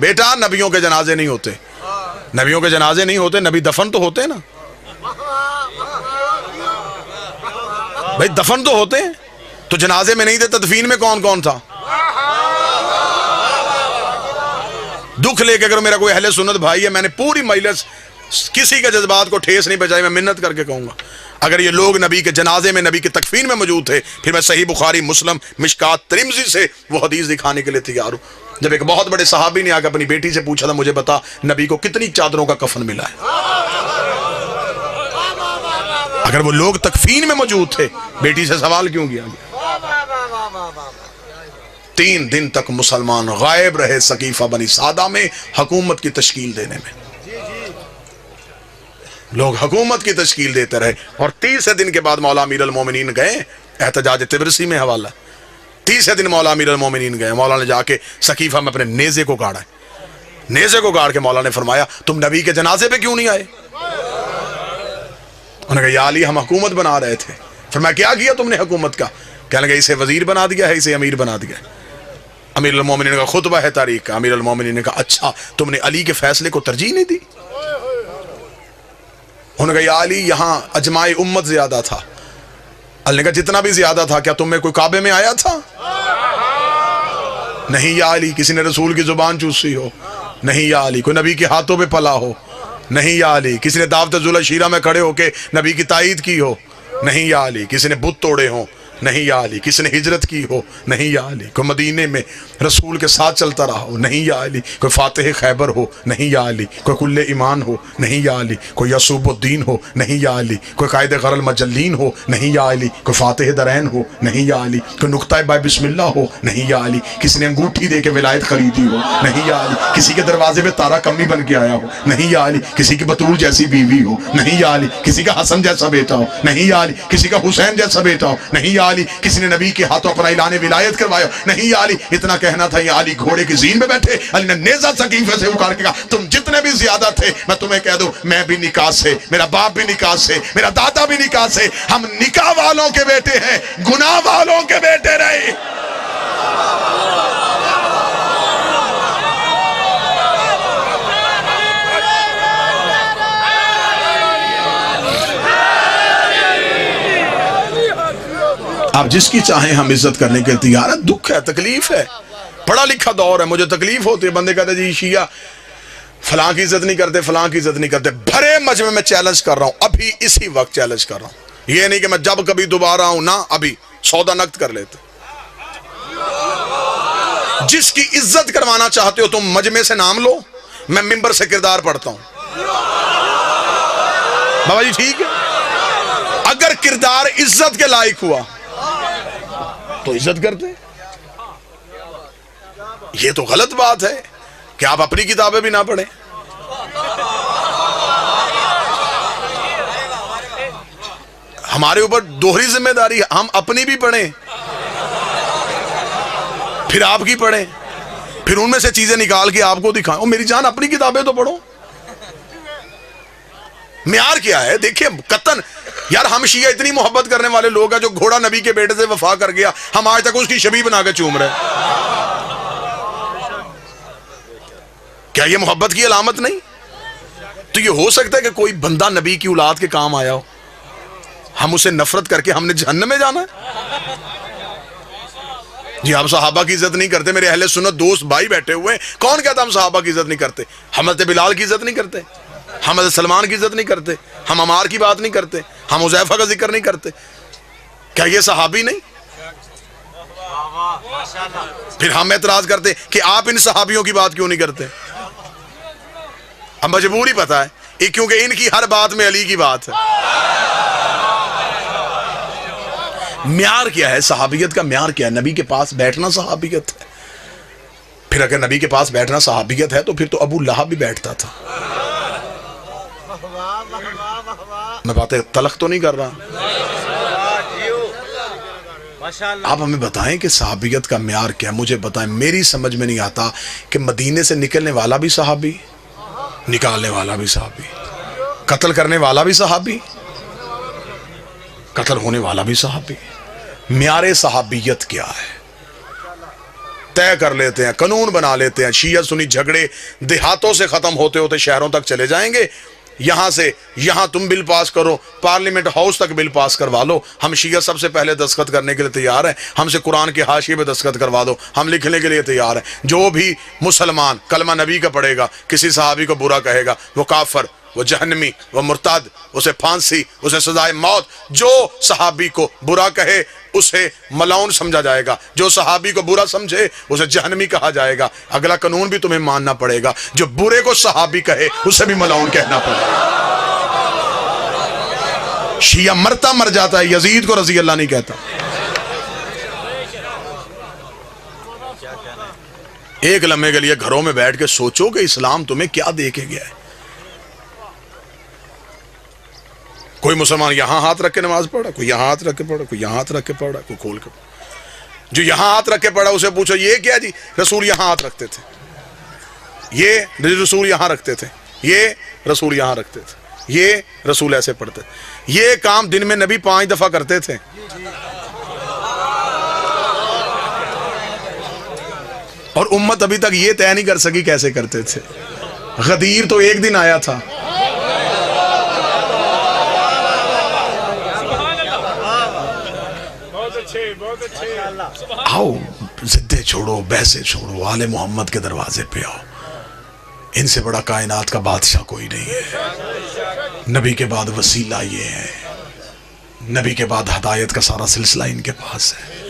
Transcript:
بیٹا نبیوں کے جنازے نہیں ہوتے، نبیوں کے جنازے نہیں ہوتے، نبی دفن تو ہوتے نا بھائی، دفن تو ہوتے ہیں، تو جنازے میں نہیں تھے، تدفین میں کون کون تھا؟ دکھ لے کے اگر میرا کوئی اہل سنت بھائی ہے، میں نے پوری مجلس کسی کے جذبات کو ٹھیس نہیں پہنچائی، میں منت کر کے کہوں گا اگر یہ لوگ نبی کے جنازے میں، نبی کے تکفین میں موجود تھے، پھر میں صحیح بخاری، مسلم، مشکات، ترمذی سے وہ حدیث دکھانے کے لیے تیار ہوں۔ جب ایک بہت بڑے صحابی نے آ کے اپنی بیٹی سے پوچھا تھا، مجھے بتا نبی کو کتنی چادروں کا کفن ملا ہے؟ اگر وہ لوگ تکفین میں موجود تھے، بیٹی سے سوال کیوں کیا گیا؟ 3 دن تک مسلمان غائب رہے سقیفہ بنی سعدہ میں حکومت کی تشکیل دینے میں، لوگ حکومت کی تشکیل دیتے رہے، اور 30 دن کے بعد مولا امیر المومنین گئے، احتجاج تبرسی میں حوالہ، 30 دن مولا امیر المومنین گئے، مولا نے جا کے سقیفہ میں اپنے نیزے کو گاڑا ہے، نیزے کو گاڑ کے مولا نے فرمایا تم نبی کے جنازے پہ کیوں نہیں آئے؟ انہوں نے کہا یا علی ہم حکومت بنا رہے تھے۔ فرمایا کیا کیا تم نے حکومت کا؟ کہنے لگا اسے وزیر بنا دیا ہے، اسے امیر بنا دیا ہے۔ امیر المومنین کا خطبہ ہے تاریخ کا، امیر المومنین نے کہا اچھا تم نے علی کے فیصلے کو ترجیح نہیں دی؟ انہوں نے کہا یا علی یہاں اجماع امت زیادہ تھا۔ علی نے کہا جتنا بھی زیادہ تھا کیا تم میں کوئی کعبے میں آیا تھا؟ نہیں یا علی کسی نے رسول کی زبان چوسی ہو؟ نہیں یا علی کوئی نبی کے ہاتھوں پہ پلا ہو؟ نہیں یا علی کسی نے دعوت ذوالعشیرہ میں کھڑے ہو کے نبی کی تائید کی ہو؟ نہیں یا علی کسی نے بت توڑے ہوں؟ نہیں یا علی کسی نے ہجرت کی ہو؟ نہیں یا علی کوئی مدینے میں رسول کے ساتھ چلتا رہا ہو؟ نہیں یا علی کوئی فاتح خیبر ہو؟ نہیں یا علی کوئی کل ایمان ہو؟ نہیں یا علی کوئی یعصوب الدین ہو؟ نہیں یا علی کوئی قائد غر المجلین ہو؟ نہیں یا علی کوئی فاتح درین ہو؟ نہیں یا علی کوئی نقطہ بائے بسم اللہ ہو؟ نہیں یا علی کسی نے انگوٹھی دے کے ولایت خریدی ہو؟ نہیں یا علی کسی کے دروازے پہ تارا کمی بن کے آیا ہو؟ نہیں یا علی کسی کی بطول جیسی بیوی ہو؟ نہیں یا علی کسی کا حسن جیسا بیٹا ہو؟ نہیں یا علی کسی کا حسین جیسا بیٹا ہو؟ نہیں یا علی کسی نے نبی کے ہاتھوں اپنا اعلان ولایت کروایا؟ نہیں یا علی اتنا کہنا تھا یا علی گھوڑے کی زین میں بیٹھے، علی نے نیزہ سقیفے سے اکھاڑ کے کہا تم جتنے بھی زیادہ تھے میں تمہیں کہہ دوں میں بھی نکاح سے، میرا باپ بھی نکاح سے، میرا دادا بھی نکاح سے، ہم نکاح والوں کے بیٹے ہیں، گناہ والوں کے بیٹے رہے۔ آپ جس کی چاہیں ہم عزت کرنے کے تیار ہیں، دکھ ہے، تکلیف ہے، پڑھا لکھا دور ہے، مجھے تکلیف ہوتی ہے، بندے کہتے جی شیعہ فلاں کی عزت نہیں کرتے، فلاں کی عزت نہیں کرتے۔ بھرے مجمع میں چیلنج کر رہا ہوں، ابھی اسی وقت چیلنج کر رہا ہوں، یہ نہیں کہ میں جب کبھی دوبارہ ہوں، نہ ابھی سودا نقد کر لیتے۔ جس کی عزت کروانا چاہتے ہو تم مجمع سے نام لو، میں منبر سے کردار پڑھتا ہوں۔ بابا جی ٹھیک ہے، اگر کردار عزت کے لائق ہوا تو عزت کرتے، یہ تو غلط بات ہے کہ آپ اپنی کتابیں بھی نہ پڑھیں۔ ہمارے اوپر دوہری ذمہ داری ہے، ہم اپنی بھی پڑھیں پھر آپ کی پڑھیں، پھر ان میں سے چیزیں نکال کے آپ کو دکھائیں۔ او میری جان اپنی کتابیں تو پڑھو۔ معیار کیا ہے؟ دیکھیں قطن یار ہم شیعہ اتنی محبت کرنے والے لوگ ہیں، جو گھوڑا نبی کے بیٹے سے وفا کر گیا ہم آج تک اس کی شبیہ بنا کے چوم رہے ہیں۔ کیا یہ محبت کی علامت نہیں؟ تو یہ ہو سکتا ہے کہ کوئی بندہ نبی کی اولاد کے کام آیا ہو، ہم اسے نفرت کر کے ہم نے جہنم میں جانا ہے؟ جی آپ صحابہ کی عزت نہیں کرتے، میرے اہل سنت دوست بھائی بیٹھے ہوئے ہیں، کون کہتا ہم صحابہ کی عزت نہیں کرتے؟ حضرت بلال کی عزت نہیں کرتے، ہم حضرت سلمان کی عزت نہیں کرتے، ہم عمار کی بات نہیں کرتے، ہم حذیفہ کا ذکر نہیں کرتے؟ کیا یہ صحابی نہیں؟ پھر ہم اعتراض کرتے کہ آپ ان صحابیوں کی بات کیوں نہیں کرتے؟ اب مجبوری پتہ ہے کیونکہ ان کی ہر بات میں علی کی بات ہے۔ معیار کیا ہے صحابیت کا؟ معیار کیا ہے؟ نبی کے پاس بیٹھنا صحابیت ہے۔ پھر اگر نبی کے پاس بیٹھنا صحابیت ہے تو پھر تو ابو لہب بھی بیٹھتا تھا۔ میں باتیں تلخ تو نہیں کر رہا، آپ ہمیں بتائیں کہ صحابیت کا معیار کیا ہے؟ مجھے بتائیں، میری سمجھ میں نہیں آتا کہ مدینے سے نکلنے والا بھی صحابی، نکالنے والا بھی صحابی، قتل کرنے والا بھی صحابی، قتل ہونے والا بھی صحابی۔ معیار صحابیت کیا ہے؟ طے کر لیتے ہیں، قانون بنا لیتے ہیں. شیعہ سنی جھگڑے دیہاتوں سے ختم ہوتے ہوتے شہروں تک چلے جائیں گے. یہاں سے یہاں تم بل پاس کرو، پارلیمنٹ ہاؤس تک بل پاس کروا لو. ہم شیعہ سب سے پہلے دستخط کرنے کے لیے تیار ہیں. ہم سے قرآن کے حاشیے پہ دستخط کروا دو، ہم لکھنے کے لیے تیار ہیں. جو بھی مسلمان کلمہ نبی کا پڑھے گا، کسی صحابی کو برا کہے گا، وہ کافر، وہ جہنمی، وہ مرتد، اسے پھانسی، اسے سزائے موت. جو صحابی کو برا کہے اسے ملعون سمجھا جائے گا، جو صحابی کو برا سمجھے اسے جہنمی کہا جائے گا. اگلا قانون بھی تمہیں ماننا پڑے گا، جو برے کو صحابی کہے اسے بھی ملعون کہنا پڑے گا. شیعہ مرتا مر جاتا ہے، یزید کو رضی اللہ نہیں کہتا. ایک لمحے کے لیے گھروں میں بیٹھ کے سوچو کہ اسلام تمہیں کیا دے کے گیا ہے. کوئی مسلمان یہاں ہاتھ رکھ کے نماز پڑھا، کوئی یہاں ہاتھ رکھ کے پڑھا، کوئی یہاں ہاتھ رکھ کے پڑھا، کوئی کھول کے پڑھا. جو یہاں ہاتھ رکھ کے پڑھا اسے پوچھو یہ کیا جی؟ رسول یہاں ہاتھ رکھتے تھے، یہ رسول یہاں رکھتے تھے، یہ رسول یہاں رکھتے تھے، یہ رسول ایسے پڑھتے تھے. یہ کام دن میں نبی 5 دفعہ کرتے تھے. اور امت ابھی تک یہ طے نہیں کر سکی کیسے کرتے تھے. غدیر تو ایک دن آیا تھا. آؤ زدے چھوڑو، بحثیں چھوڑو، آل محمد کے دروازے پہ آؤ. ان سے بڑا کائنات کا بادشاہ کوئی نہیں ہے. نبی کے بعد وسیلہ یہ ہے، نبی کے بعد ہدایت کا سارا سلسلہ ان کے پاس ہے.